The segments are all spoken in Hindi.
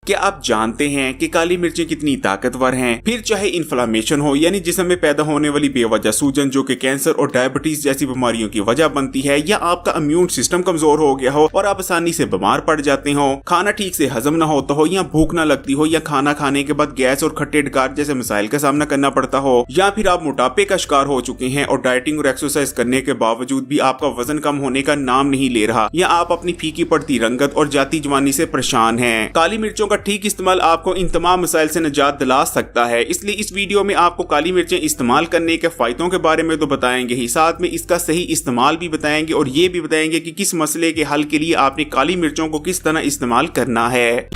क्या आप जानते हैं कि काली मिर्चें कितनी ताकतवर हैं? फिर चाहे इन्फ्लेमेशन हो यानी जिस्म में पैदा होने वाली बेवजह सूजन जो कि कैंसर और डायबिटीज जैसी बीमारियों की वजह बनती है, या आपका इम्यून सिस्टम कमजोर हो गया हो और आप आसानी से बीमार पड़ जाते हो, खाना ठीक से हजम न होता हो, या भूख न लगती हो, या खाना खाने के बाद गैस और खट्टे डकार जैसे मसाइल का सामना करना पड़ता हो, या फिर आप मोटापे का शिकार हो चुके हैं और डाइटिंग और एक्सरसाइज करने के बावजूद भी आपका वजन कम होने का नाम नहीं ले रहा, या आप अपनी फीकी पड़ती रंगत और जाती जवानी से परेशान हैं। काली मिर्चों का ठीक इस्तेमाल आपको इन तमाम मसाइल से निजात दिला सकता है। इसलिए इस वीडियो में आपको काली मिर्चें इस्तेमाल करने के फायदों के बारे में तो बताएंगे ही, साथ में इसका सही इस्तेमाल भी बताएंगे और ये भी बताएंगे कि किस मसले के हल के लिए आपने काली मिर्चों को किस तरह इस्तेमाल करना है।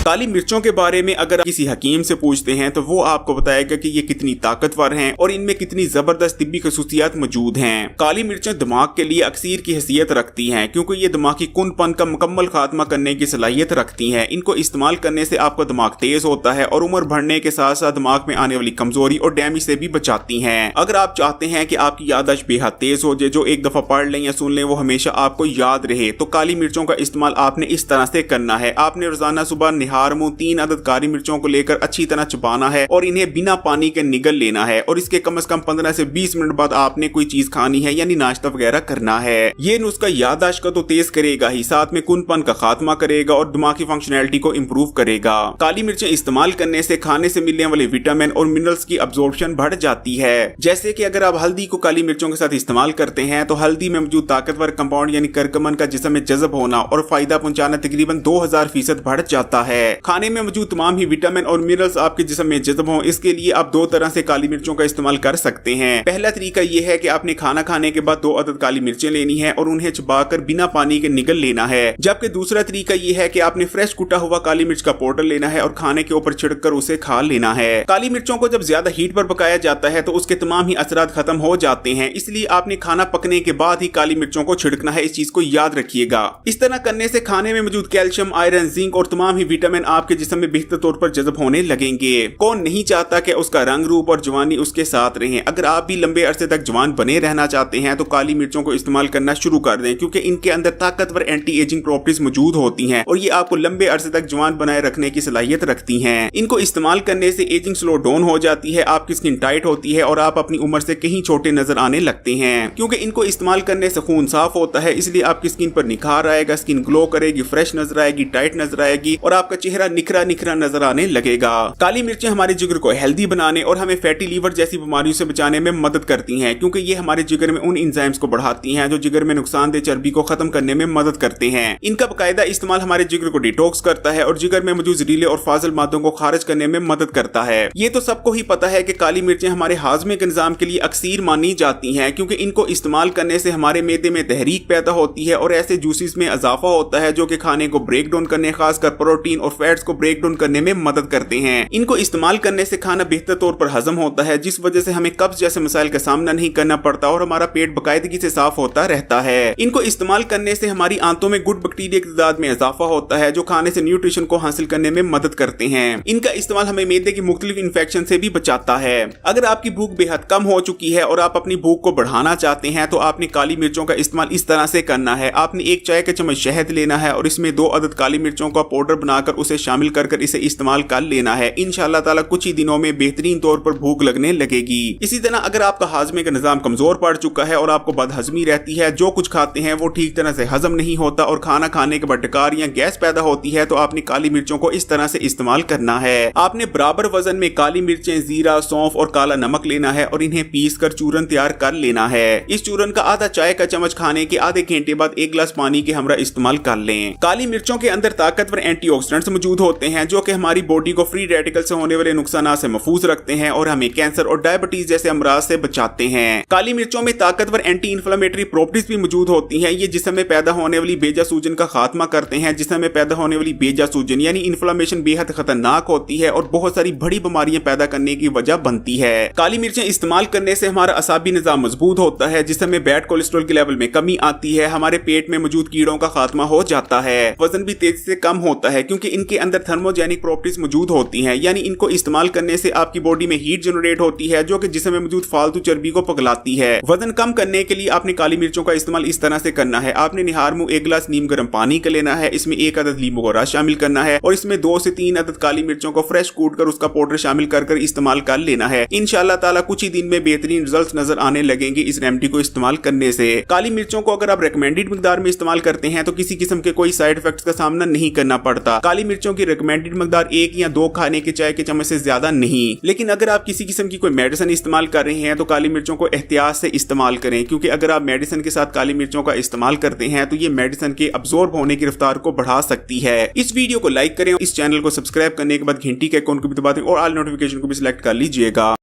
काली मिर्चों के बारे में अगर आप किसी हकीम से पूछते हैं तो वो आपको बताएगा कि ये कितनी ताकतवर हैं और इनमें कितनी जबरदस्त तिब्बी खसूसियात मौजूद हैं। काली मिर्चें दिमाग के लिए अक्सीर की हैसियत रखती हैं क्योंकि ये दिमागी कुनपन का मुकम्मल खात्मा करने की सलाहियत रखती हैं। इनको इस्तेमाल करने से आपका दिमाग तेज होता है और उम्र बढ़ने के साथ साथ दिमाग में आने वाली कमजोरी और डैमेज से भी बचाती हैं। अगर आप चाहते हैं कि आपकी याददाश्त बेहद तेज हो जाए, जो एक दफा पढ़ लें या सुन लें वो हमेशा आपको याद रहे, तो काली मिर्चों का इस्तेमाल आपने इस तरह से करना है। आपने रोजाना सुबह हारमो 3 अदद काली मिर्चों को लेकर अच्छी तरह चबाना है और इन्हें बिना पानी के निगल लेना है और इसके कम से कम 15 से 20 मिनट बाद आपने कोई चीज खानी है यानी नाश्ता वगैरह करना है। ये नुस्खा याददाश्त को तो तेज करेगा ही, साथ में कुनपन का खात्मा करेगा और दिमागी फंक्शनैलिटी को इम्प्रूव करेगा। काली मिर्चें इस्तेमाल करने से खाने से मिलने वाले विटामिन और मिनरल्स की अब्जॉर्प्शन बढ़ जाती है। जैसे कि अगर आप हल्दी को काली मिर्चों के साथ इस्तेमाल करते हैं तो हल्दी में मौजूद ताकतवर कंपाउंड यानी करकमन का जिस्म में जज़ब होना और फायदा पहुंचाना तकरीबन 2000% बढ़ जाता है। खाने में मौजूद तमाम ही विटामिन और मिनरल्स आपके जिस्म में जज़ब हों, इसके लिए आप 2 तरह से काली मिर्चों का इस्तेमाल कर सकते हैं। पहला तरीका यह है कि आपने खाना खाने के बाद 2 अदद काली मिर्चें लेनी है और उन्हें चबाकर बिना पानी के निगल लेना है। जबकि दूसरा तरीका यह है कि आपने फ्रेश कुटा हुआ काली मिर्च का पाउडर लेना है और खाने के ऊपर छिड़ककर उसे खा लेना है। काली मिर्चों को जब ज्यादा हीट पर पकाया जाता है तो उसके तमाम ही असरात खत्म हो जाते हैं, इसलिए आपने खाना पकने के बाद ही काली मिर्चों को छिड़कना है। इस चीज को याद रखिएगा। इस तरह करने से खाने में मौजूद कैल्शियम, आयरन, जिंक और तमाम ही विटामिन आपके जिस्म में बेहतर तौर पर जज़ब होने लगेंगे। कौन नहीं चाहता कि उसका रंग रूप और जवानी उसके साथ रहे। अगर आप भी लंबे अरसे तक जवान बने रहना चाहते हैं तो काली मिर्चों को इस्तेमाल करना शुरू कर दें क्योंकि इनके अंदर ताकतवर एंटी एजिंग प्रॉपर्टीज मौजूद होती हैं और ये आपको लंबे अरसे तक जवान बनाए रखने की सलाहियत रखती हैं। इनको इस्तेमाल करने से एजिंग स्लो डाउन हो जाती है, आपकी स्किन टाइट होती है और आप अपनी उम्र से कहीं छोटे नजर आने लगते हैं। क्योंकि इनको इस्तेमाल करने से खून साफ होता है, इसलिए आपकी स्किन पर निखार आएगा, स्किन ग्लो करेगी, फ्रेश नजर आएगी, टाइट नजर आएगी और आपका चेहरा निखरा निखरा नजर आने लगेगा। काली मिर्चें हमारे जिगर को हेल्दी बनाने और हमें फैटी लीवर जैसी बीमारियों से बचाने में मदद करती हैं क्योंकि ये हमारे जिगर में उन एंजाइम्स को बढ़ाती हैं जो जिगर में नुकसानदेह चर्बी को खत्म करने में मदद करते हैं। इनका बाकायदा इस्तेमाल हमारे जिगर को डिटॉक्स करता है और जिगर में मौजूद जहरीले और फाजिल मादों को खारिज करने में मदद करता है। ये तो सबको ही पता है कि काली मिर्चें हमारे हाजमे के निजाम के लिए अक्सीर मानी जाती हैं क्योंकि इनको इस्तेमाल करने से हमारे मैदे में तहरीक पैदा होती है और ऐसे जूसेस में इजाफा होता है जो कि खाने को ब्रेक डाउन करने, खासकर प्रोटीन और फैट्स को ब्रेक डाउन करने में मदद करते हैं। इनको इस्तेमाल करने से खाना बेहतर तौर पर हजम होता है जिस वजह से हमें कब्ज जैसे मसाइल का सामना नहीं करना पड़ता और हमारा पेट बाकायदगी से साफ होता रहता है। इनको इस्तेमाल करने से हमारी आंतों में गुड बैक्टीरिया की तादाद में इजाफा होता है जो खाने से न्यूट्रिशन को हासिल करने में मदद करते हैं। इनका इस्तेमाल हमें मैदे की मुख्तलिफ इन्फेक्शन से भी बचाता है। अगर आपकी भूख बेहद कम हो चुकी है और आप अपनी भूख को बढ़ाना चाहते हैं तो आपने काली मिर्चों का इस्तेमाल इस तरह से करना है। आपने 1 चाय का चम्मच शहद लेना है और इसमें 2 अदद काली मिर्चों का पाउडर बनाकर उसे शामिल कर इसे इस्तेमाल कर लेना है। इंशाअल्लाह ताला कुछ ही दिनों में बेहतरीन तौर पर भूख लगने लगेगी। इसी तरह अगर आपका हाजमे का निजाम कमजोर पड़ चुका है और आपको बदहजमी रहती है, जो कुछ खाते हैं वो ठीक तरह से हजम नहीं होता और खाना खाने के बाद डकार या गैस पैदा होती है तो आपने काली मिर्चों को इस तरह से इस्तेमाल करना है। आपने बराबर वजन में काली मिर्चें, जीरा, सौंफ और काला नमक लेना है और इन्हें पीस कर चूरन तैयार कर लेना है। इस चूरन का आधा चाय का चम्मच खाने के आधे घंटे बाद 1 गिलास पानी के हमरा इस्तेमाल कर लें। काली मिर्चों के अंदर ताकतवर एंटीऑक्सीडेंट्स मौजूद होते हैं जो कि हमारी बॉडी को फ्री रेडिकल से होने वाले नुकसान से महफूज रखते हैं और हमें कैंसर और डायबिटीज जैसे अमराज से बचाते हैं। काली मिर्चों में ताकतवर एंटी इंफ्लेमेटरी प्रॉपर्टीज भी मौजूद होती हैं। ये जिस्म में पैदा होने वाली बेजा सूजन का खात्मा करते हैं। जिस्म में पैदा होने वाली बेजा सूजन यानी इन्फ्लेमेशन बेहद खतरनाक होती है और बहुत सारी बड़ी बीमारियां पैदा करने की वजह बनती है। काली मिर्चें इस्तेमाल करने से हमारा असाबी निजाम मजबूत होता है, जिस्म में बैड कोलेस्ट्रॉल के लेवल में कमी आती है, हमारे पेट में मौजूद कीड़ों का खात्मा हो जाता है, वजन भी तेजी से कम होता है क्योंकि इनके अंदर थर्मोजेनिक प्रॉपर्टीज मौजूद होती हैं, यानी इनको इस्तेमाल करने से आपकी बॉडी में हीट जनरेट होती है जो कि जिस्म में मौजूद फालतू चर्बी को पिघलाती है। वजन कम करने के लिए आपने काली मिर्चों का इस्तेमाल इस तरह से करना है। आपने निहार मुंह 1 गिलास नीम गर्म पानी का लेना है, इसमें 1 अदद नींबू का रस शामिल करना है और इसमें 2 से 3 अदद काली मिर्चों को फ्रेश कूट कर उसका पाउडर शामिल कर इस्तेमाल कर लेना है। इंशाल्लाह ताला कुछ ही दिन में बेहतरीन रिजल्ट्स नजर आने लगेंगे इस रेमेडी को इस्तेमाल करने से। काली मिर्चों को अगर आप रिकमेंडेड मिकदार में इस्तेमाल करते हैं तो किसी किस्म के कोई साइड इफेक्ट्स का सामना नहीं करना पड़ता। काली मिर्चों की रिकमेंडेड मिकदार 1 या 2 खाने के चाय के चम्मच से ज्यादा नहीं। लेकिन अगर आप किसी किस्म की कोई मेडिसिन इस्तेमाल कर रहे हैं तो काली मिर्चों को एहतियात से इस्तेमाल करें, क्योंकि अगर आप मेडिसिन के साथ काली मिर्चों का इस्तेमाल करते हैं तो ये मेडिसिन के अब्सॉर्ब होने की रफ्तार को बढ़ा सकती है। इस वीडियो को लाइक करें, इस चैनल को सब्सक्राइब करने के बाद घंटी के आइकॉन को भी दबा दें और ऑल नोटिफिकेशन को भी सिलेक्ट कर लीजिएगा।